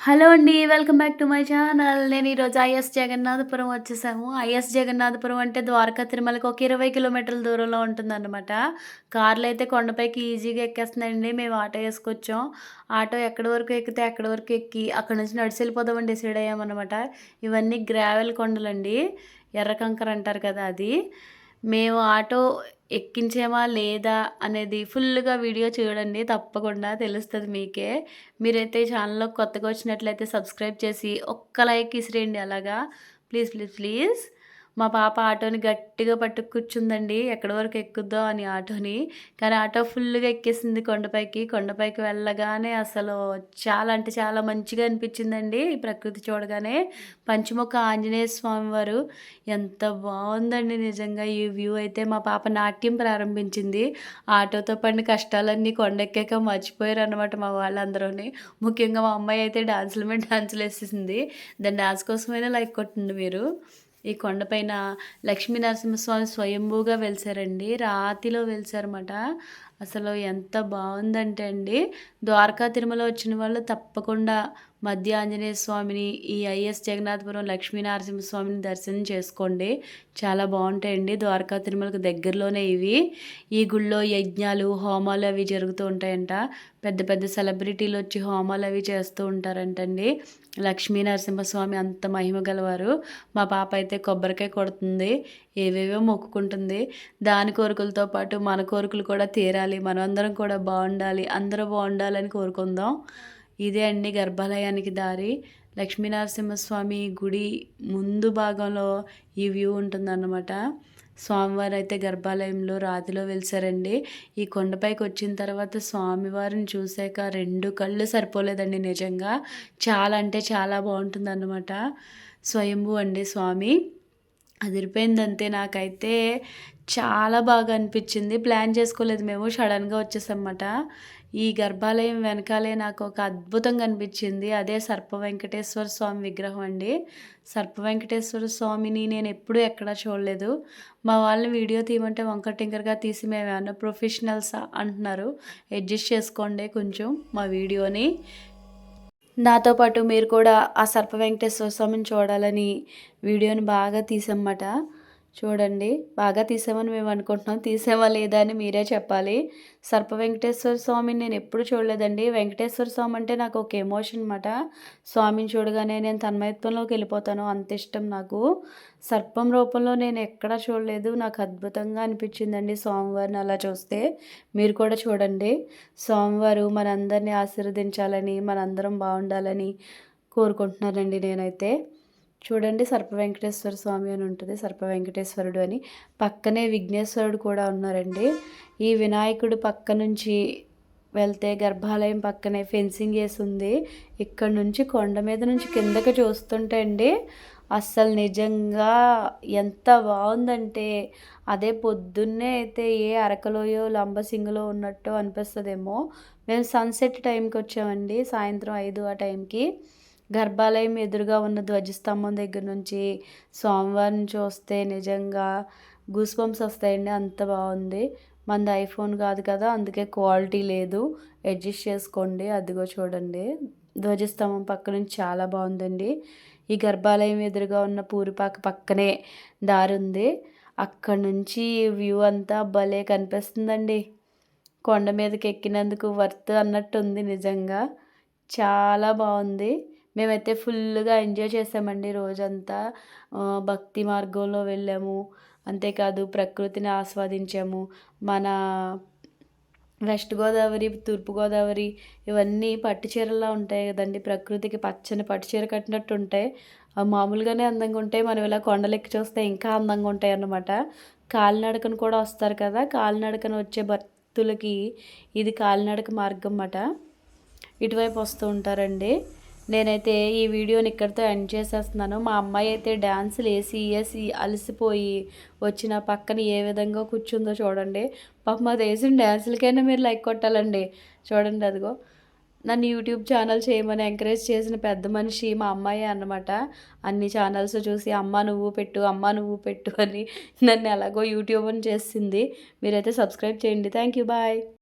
Hello అండి. Welcome back to my channel. నేను ఈరోజు ఐఎస్ జగన్నాథపురం వచ్చేసాము. ఐఎస్ జగన్నాథపురం అంటే ద్వారకా తిరుమలకి ఒక 20 కిలోమీటర్ల దూరంలో ఉంటుందన్నమాట. కార్‌లో అయితే కొండపైకి ఈజీగా ఎక్కేస్తుందండి. మేము ఆటో ఏసుకొచ్చాం. ఆటో ఎక్కడి వరకు ఎక్కితే అక్కడి వరకు ఎక్కి అక్కడి నుంచి నడిచెళ్ళిపోదామని డిసైడ్ అయ్యామన్నమాట. ఇవన్నీ గ్రావెల్ కొండలండి. ఎర్ర కంకర అంటారు కదా అది. మేము ఆటో ఎక్కించామా లేదా అనేది ఫుల్‌గా వీడియో చూడండి. తప్పకుండా తెలుస్తది మీకే. మీరైతే ఈ ఛానల్‌లోకి కొత్తగా వచ్చినట్లయితే సబ్స్క్రైబ్ చేసి ఒక్క లైక్ ఇసిరేయండి అలాగా. Please, please, please. మా పాప ఆటోని గట్టిగా పట్టుకు కూర్చుందండి. ఎక్కడి వరకు ఎక్కుద్దో అని ఆటోని. కానీ ఆటో ఫుల్‌గా ఎక్కేసింది కొండపైకి. కొండపైకి వెళ్ళగానే అసలు చాలా అంటే చాలా మంచిగా అనిపించిందండి ఈ ప్రకృతి చూడగానే. పంచముఖ ఆంజనేయ స్వామి వారు ఎంత బావుందండి నిజంగా ఈ వ్యూ అయితే. మా పాప నాట్యం ప్రారంభించింది. ఆటోతో పడిన కష్టాలన్నీ కొండెక్కాక మర్చిపోయారనమాట మా వాళ్ళందరూని. ముఖ్యంగా మా అమ్మాయి అయితే డాన్సుల మీద డాన్సులేసేసింది. దాని డాన్స్ కోసమైనా లైక్ కొట్టండి మీరు. ఈ కొండపైన లక్ష్మీ నరసింహస్వామి స్వయంభూగా వెలిసారండి. రాతిలో వెలిసారన్నమాట. అసలు ఎంత బావుందంటే అండి, ద్వారకా తిరుమల వచ్చిన వాళ్ళు తప్పకుండా మధ్య ఆంజనేయ స్వామిని, ఈ ఐఎస్ జగన్నాథపురం లక్ష్మీ నరసింహస్వామిని దర్శనం చేసుకోండి. చాలా బావుంటాయండి. ద్వారకా తిరుమలకు దగ్గరలోనే ఇవి. ఈ గుడిలో యజ్ఞాలు, హోమాలు అవి జరుగుతూ ఉంటాయంట. పెద్ద పెద్ద సెలబ్రిటీలు వచ్చి హోమాలు అవి చేస్తూ ఉంటారంటండి. లక్ష్మీ నరసింహస్వామి అంత మహిమ గలవారు. మా పాప అయితే కొబ్బరికాయ కొడుతుంది. ఏవేవో మొక్కుకుంటుంది. దాని కోరికలతో పాటు మన కోరికలు కూడా తీరాలి. మనమందరం కూడా బావుండాలి. అందరూ బావుండాలని కోరుకుందాం. ఇదే అండి గర్భాలయానికి దారి. లక్ష్మీ నరసింహస్వామి గుడి ముందు భాగంలో ఈ వ్యూ ఉంటుందన్నమాట. స్వామివారైతే గర్భాలయంలో రాతిలో వెలిసారండి. ఈ కొండపైకి వచ్చిన తర్వాత స్వామివారిని చూసాక 2 కళ్ళు సరిపోలేదండి నిజంగా. చాలా అంటే చాలా బావుంటుందన్నమాట. స్వయంభూ అండి స్వామి. అదిరిపోయిందంతే నాకైతే చాలా బాగా అనిపించింది. ప్లాన్ చేసుకోలేదు మేము. సడన్‌గా వచ్చేసామన్నమాట. ఈ గర్భాలయం వెనకాలే నాకు ఒక అద్భుతంగా అనిపించింది. అదే సర్ప వెంకటేశ్వర స్వామి విగ్రహం అండి. సర్ప వెంకటేశ్వర స్వామిని నేనెప్పుడూ ఎక్కడా చూడలేదు. మా వాళ్ళని వీడియో తీయమంటే వంకర టింకరగా తీసి మేమేమన్నా ప్రొఫెషనల్సా అంటున్నారు. అడ్జస్ట్ చేసుకోండి కొంచెం మా వీడియోని. నాతో పాటు మీరు కూడా ఆ సర్ప వెంకటేశ్వర స్వామిని చూడాలని వీడియోని బాగా తీసామన్నమాట. చూడండి. బాగా తీసామని మేము అనుకుంటున్నాం. తీసామా లేదా అని మీరే చెప్పాలి. సర్ప వెంకటేశ్వర స్వామిని నేను ఎప్పుడు చూడలేదండి. వెంకటేశ్వర స్వామి అంటే నాకు ఒక ఎమోషన్ అన్నమాట. స్వామిని చూడగానే నేను తన్మయత్వంలోకి వెళ్ళిపోతాను. అంత ఇష్టం నాకు. సర్పం రూపంలో నేను ఎక్కడా చూడలేదు. నాకు అద్భుతంగా అనిపించిందండి స్వామివారిని అలా చూస్తే. మీరు కూడా చూడండి. స్వామివారు మనందరినీ ఆశీర్వదించాలని, మనందరం బాగుండాలని కోరుకుంటున్నానండి నేనైతే. చూడండి సర్ప వెంకటేశ్వర స్వామి అని ఉంటుంది. సర్ప వెంకటేశ్వరుడు అని. పక్కనే విఘ్నేశ్వరుడు కూడా ఉన్నారండి. ఈ వినాయకుడు పక్క నుంచి వెళ్తే గర్భాలయం పక్కనే ఫెన్సింగ్ వేసి ఉంది. ఇక్కడ నుంచి కొండ మీద నుంచి కిందకి చూస్తుంటే అండి అస్సలు నిజంగా ఎంత బాగుందంటే అదే పొద్దున్నే అయితే ఏ అరకలోయో లంబసింగిలో ఉన్నట్టు అనిపిస్తుందేమో. మేము సన్సెట్ టైంకి వచ్చామండి. సాయంత్రం 5 ఆ టైంకి. గర్భాలయం ఎదురుగా ఉన్న ధ్వజస్తంభం దగ్గర నుంచి స్వామివారిని చూస్తే నిజంగా గూస్ బంప్స్ వస్తాయండి. అంత బాగుంది. మనది ఐఫోన్ కాదు కదా, అందుకే క్వాలిటీ లేదు. అడ్జస్ట్ చేసుకోండి. అదిగో చూడండి ధ్వజస్తంభం పక్క నుంచి చాలా బాగుందండి. ఈ గర్భాలయం ఎదురుగా ఉన్న పూరిపాక పక్కనే దారి ఉంది. అక్కడ నుంచి వ్యూ అంతా భలే కనిపిస్తుందండి. కొండ మీదకి ఎక్కినందుకు వర్త్ అన్నట్టు ఉంది నిజంగా. చాలా బాగుంది. మేమైతే ఫుల్లుగా ఎంజాయ్ చేసామండి రోజంతా. భక్తి మార్గంలో వెళ్ళాము. అంతేకాదు ప్రకృతిని ఆస్వాదించాము. మన వెస్ట్ గోదావరి, తూర్పు గోదావరి ఇవన్నీ పట్టు చీరల్లా ఉంటాయి కదండీ. ప్రకృతికి పచ్చని పట్టు చీర కట్టినట్టు ఉంటాయి. అవి మామూలుగానే అందంగా ఉంటాయి. మనం ఇలా కొండలెక్కి చూస్తే ఇంకా అందంగా ఉంటాయి అన్నమాట. కాలినడకన కూడా వస్తారు కదా. కాలినడకన వచ్చే భక్తులకి ఇది కాలినడక మార్గం అన్నమాట. ఇటువైపు వస్తూ ఉంటారండి. నేనైతే ఈ వీడియోని ఇక్కడితో ఎండ్ చేసేస్తున్నాను. మా అమ్మాయి అయితే డ్యాన్సులు వేసి అలసిపోయి వచ్చి నా పక్కన ఏ విధంగా కూర్చుందో చూడండి. పాపం అది వేసిన డ్యాన్సులకైనా మీరు లైక్ కొట్టాలండి. చూడండి అదిగో. నన్ను యూట్యూబ్ ఛానల్ చేయమని ఎంకరేజ్ చేసిన పెద్ద మనిషి మా అమ్మాయి అన్నమాట. అన్ని ఛానల్స్ చూసి అమ్మ నువ్వు పెట్టు, అమ్మ నువ్వు పెట్టు అని నన్ను ఎలాగో యూట్యూబర్ని చేసింది. మీరైతే సబ్స్క్రైబ్ చేయండి. Thank you. బాయ్.